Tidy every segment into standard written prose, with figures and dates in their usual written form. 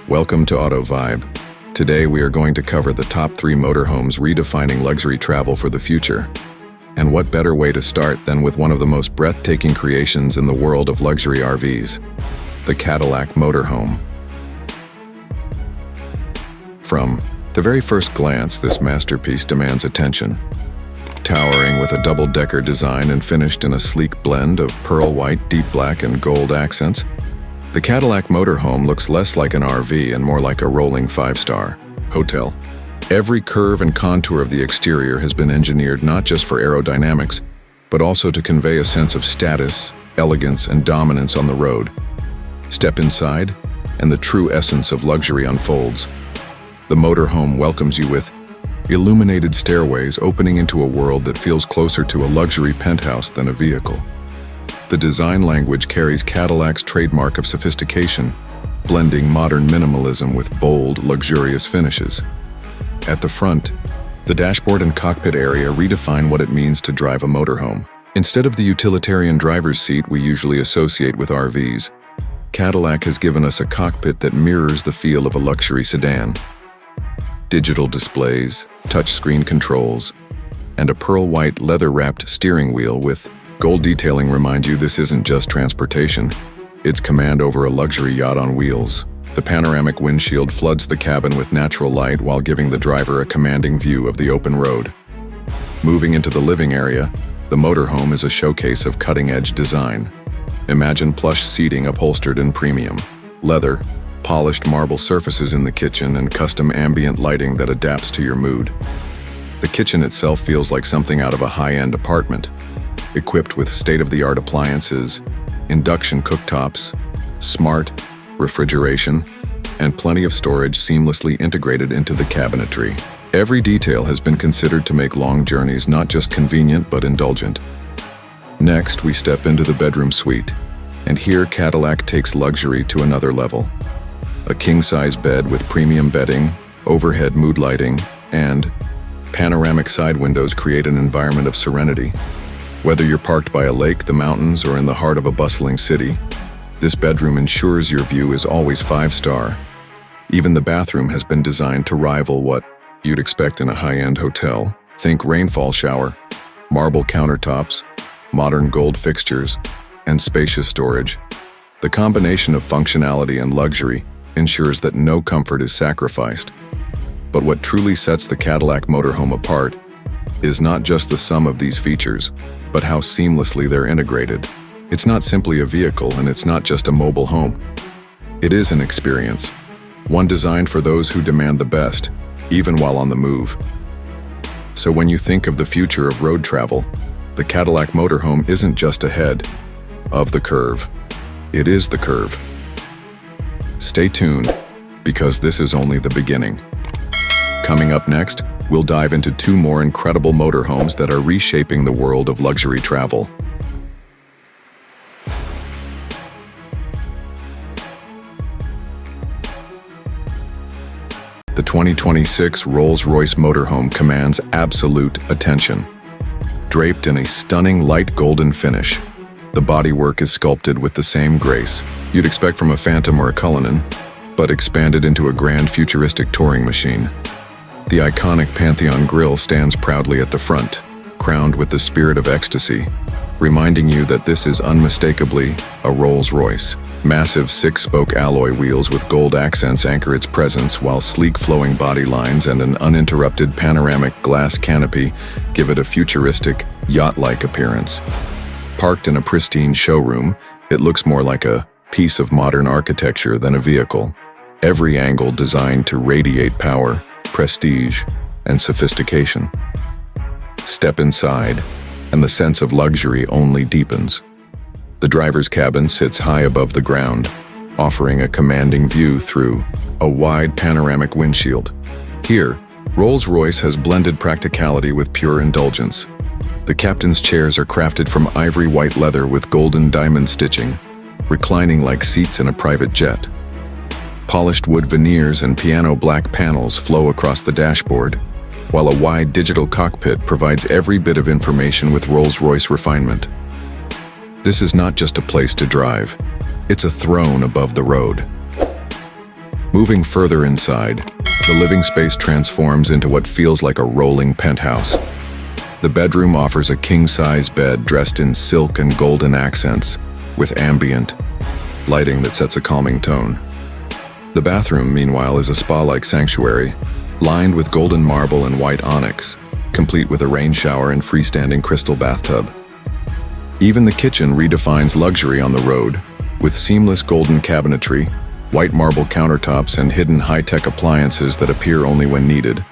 Welcome to Auto Vibe. Today we are going to cover the top 3 motorhomes redefining luxury travel for the future. And what better way to start than with one of the most breathtaking creations in the world of luxury RVs, the Cadillac Motorhome. From the very first glance, this masterpiece demands attention. Towering with a double-decker design and finished in a sleek blend of pearl white, deep black, and gold accents, the Cadillac Motorhome looks less like an RV and more like a rolling 5-star hotel. Every curve and contour of the exterior has been engineered not just for aerodynamics, but also to convey a sense of status, elegance, and dominance on the road. Step inside, and the true essence of luxury unfolds. The motorhome welcomes you with illuminated stairways opening into a world that feels closer to a luxury penthouse than a vehicle. The design language carries Cadillac's trademark of sophistication, blending modern minimalism with bold, luxurious finishes. At the front, the dashboard and cockpit area redefine what it means to drive a motorhome. Instead of the utilitarian driver's seat we usually associate with RVs, Cadillac has given us a cockpit that mirrors the feel of a luxury sedan. Digital displays, touchscreen controls, and a pearl white leather-wrapped steering wheel with gold detailing remind you this isn't just transportation, it's command over a luxury yacht on wheels. The panoramic windshield floods the cabin with natural light while giving the driver a commanding view of the open road. Moving into the living area, the motorhome is a showcase of cutting-edge design. Imagine plush seating upholstered in premium leather, polished marble surfaces in the kitchen, and custom ambient lighting that adapts to your mood. The kitchen itself feels like something out of a high-end apartment, equipped with state-of-the-art appliances, induction cooktops, smart refrigeration, and plenty of storage seamlessly integrated into the cabinetry. Every detail has been considered to make long journeys not just convenient but indulgent. Next, we step into the bedroom suite, and here Cadillac takes luxury to another level. A king-size bed with premium bedding, overhead mood lighting, and panoramic side windows create an environment of serenity. Whether you're parked by a lake, the mountains, or in the heart of a bustling city, this bedroom ensures your view is always 5-star. Even the bathroom has been designed to rival what you'd expect in a high-end hotel. Think rainfall shower, marble countertops, modern gold fixtures, and spacious storage. The combination of functionality and luxury ensures that no comfort is sacrificed. But what truly sets the Cadillac Motorhome apart is not just the sum of these features, but how seamlessly they're integrated. It's not simply a vehicle, and it's not just a mobile home. It is an experience, one designed for those who demand the best, even while on the move. So when you think of the future of road travel, the Cadillac Motorhome isn't just ahead of the curve. It is the curve. Stay tuned, because this is only the beginning. Coming up next, we'll dive into 2 more incredible motorhomes that are reshaping the world of luxury travel. The 2026 Rolls-Royce Motorhome commands absolute attention. Draped in a stunning light golden finish, the bodywork is sculpted with the same grace you'd expect from a Phantom or a Cullinan, but expanded into a grand futuristic touring machine. The iconic Pantheon grille stands proudly at the front, crowned with the spirit of ecstasy, reminding you that this is unmistakably a Rolls-Royce. Massive 6-spoke alloy wheels with gold accents anchor its presence, while sleek flowing body lines and an uninterrupted panoramic glass canopy give it a futuristic, yacht-like appearance. Parked in a pristine showroom, it looks more like a piece of modern architecture than a vehicle. Every angle designed to radiate power, prestige, and sophistication. Step inside, and the sense of luxury only deepens. The driver's cabin sits high above the ground, offering a commanding view through a wide panoramic windshield. Here, Rolls-Royce has blended practicality with pure indulgence. The captain's chairs are crafted from ivory white leather with golden diamond stitching, reclining like seats in a private jet. Polished wood veneers and piano black panels flow across the dashboard, while a wide digital cockpit provides every bit of information with Rolls-Royce refinement. This is not just a place to drive, it's a throne above the road. Moving further inside, the living space transforms into what feels like a rolling penthouse. The bedroom offers a king-size bed dressed in silk and golden accents, with ambient lighting that sets a calming tone. The bathroom, meanwhile, is a spa-like sanctuary, lined with golden marble and white onyx, complete with a rain shower and freestanding crystal bathtub. Even the kitchen redefines luxury on the road, with seamless golden cabinetry, white marble countertops, and hidden high-tech appliances that appear only when needed.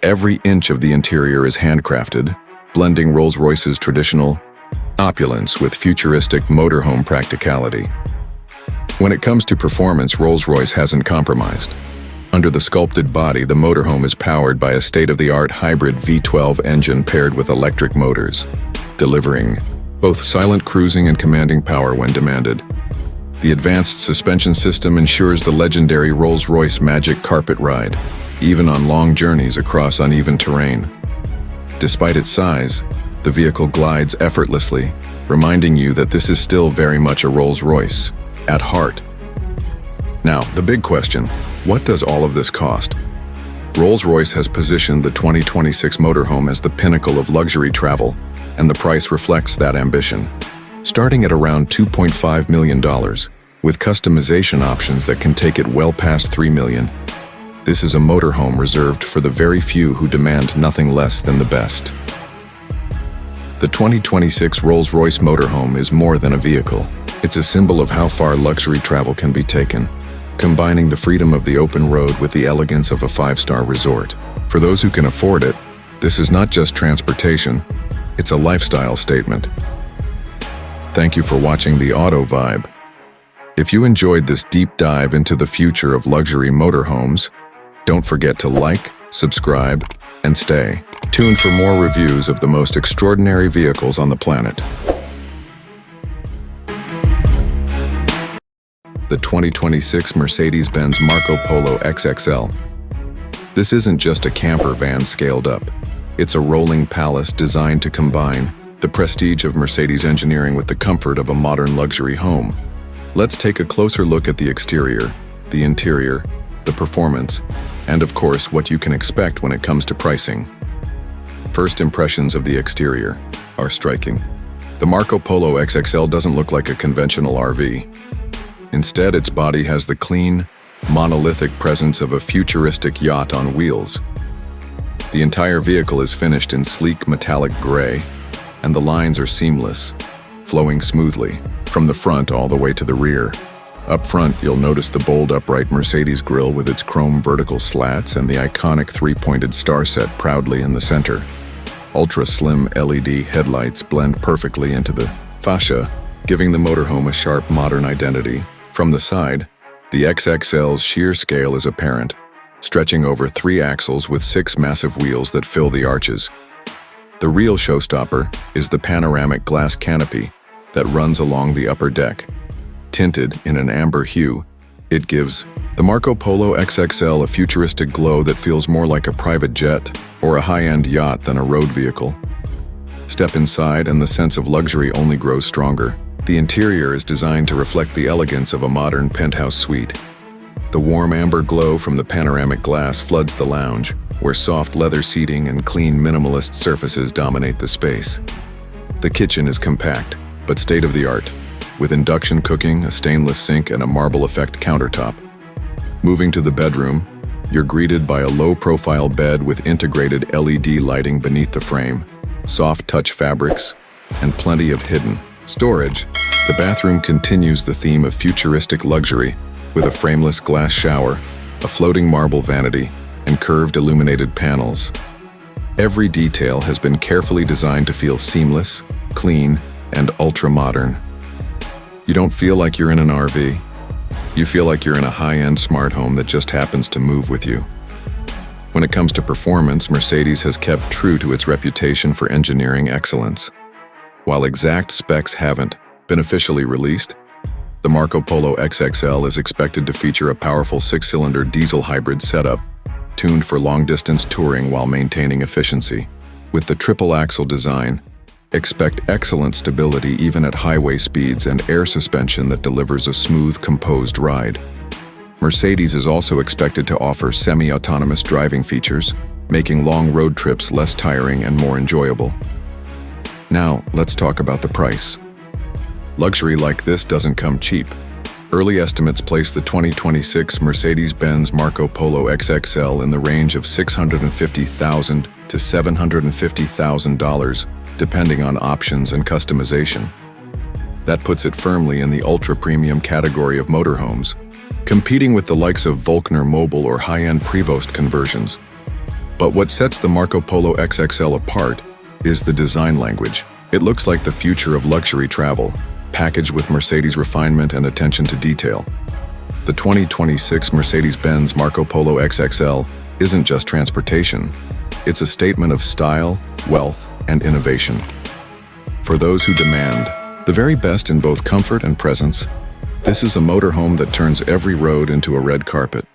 Every inch of the interior is handcrafted, blending Rolls-Royce's traditional opulence with futuristic motorhome practicality. When it comes to performance, Rolls-Royce hasn't compromised. Under the sculpted body, the motorhome is powered by a state-of-the-art hybrid V12 engine paired with electric motors, delivering both silent cruising and commanding power when demanded. The advanced suspension system ensures the legendary Rolls-Royce Magic Carpet ride, even on long journeys across uneven terrain. Despite its size, the vehicle glides effortlessly, reminding you that this is still very much a Rolls-Royce at heart. Now, the big question, what does all of this cost? Rolls-Royce has positioned the 2026 motorhome as the pinnacle of luxury travel, and the price reflects that ambition. Starting at around $2.5 million, with customization options that can take it well past $3 million. This is a motorhome reserved for the very few who demand nothing less than the best. The 2026 Rolls-Royce Motorhome is more than a vehicle. It's a symbol of how far luxury travel can be taken, combining the freedom of the open road with the elegance of a five-star resort. For those who can afford it, this is not just transportation, it's a lifestyle statement. Thank you for watching the Auto Vibe. If you enjoyed this deep dive into the future of luxury motorhomes, don't forget to like, subscribe, and stay tuned for more reviews of the most extraordinary vehicles on the planet. The 2026 Mercedes-Benz Marco Polo XXL. This isn't just a camper van scaled up. It's a rolling palace designed to combine the prestige of Mercedes engineering with the comfort of a modern luxury home. Let's take a closer look at the exterior, the interior, the performance, and of course what you can expect when it comes to pricing. First impressions of the exterior are striking. The Marco Polo XXL doesn't look like a conventional RV. Instead, its body has the clean, monolithic presence of a futuristic yacht on wheels. The entire vehicle is finished in sleek metallic gray, and the lines are seamless, flowing smoothly, from the front all the way to the rear. Up front, you'll notice the bold upright Mercedes grille with its chrome vertical slats and the iconic three-pointed star set proudly in the center. Ultra-slim LED headlights blend perfectly into the fascia, giving the motorhome a sharp modern identity. From the side, the XXL's sheer scale is apparent, stretching over 3 axles with 6 massive wheels that fill the arches. The real showstopper is the panoramic glass canopy that runs along the upper deck. Tinted in an amber hue, it gives the Marco Polo XXL a futuristic glow that feels more like a private jet or a high-end yacht than a road vehicle. Step inside and the sense of luxury only grows stronger. The interior is designed to reflect the elegance of a modern penthouse suite. The warm amber glow from the panoramic glass floods the lounge, where soft leather seating and clean minimalist surfaces dominate the space. The kitchen is compact, but state-of-the-art, with induction cooking, a stainless sink, and a marble effect countertop. Moving to the bedroom, you're greeted by a low-profile bed with integrated LED lighting beneath the frame, soft touch fabrics, and plenty of hidden storage. The bathroom continues the theme of futuristic luxury, with a frameless glass shower, a floating marble vanity, and curved illuminated panels. Every detail has been carefully designed to feel seamless, clean, and ultra-modern. You don't feel like you're in an RV. You feel like you're in a high-end smart home that just happens to move with you. When it comes to performance, Mercedes has kept true to its reputation for engineering excellence. While exact specs haven't been officially released, the Marco Polo XXL is expected to feature a powerful 6-cylinder diesel hybrid setup, tuned for long-distance touring while maintaining efficiency. With the triple-axle design, expect excellent stability even at highway speeds and air suspension that delivers a smooth, composed ride. Mercedes is also expected to offer semi-autonomous driving features, making long road trips less tiring and more enjoyable. Now, let's talk about the price. Luxury like this doesn't come cheap. Early estimates place the 2026 Mercedes-Benz Polo XXL in the range of $650,000 to $750,000, depending on options and customization. That puts it firmly in the ultra-premium category of motorhomes, competing with the likes of Volkner Mobile or high-end Prevost conversions. But what sets the Polo XXL apart is the design language. It looks like the future of luxury travel, packaged with Mercedes refinement and attention to detail. The 2026 Mercedes-Benz Polo XXL isn't just transportation. It's a statement of style, wealth, and innovation. For those who demand the very best in both comfort and presence, this is a motorhome that turns every road into a red carpet.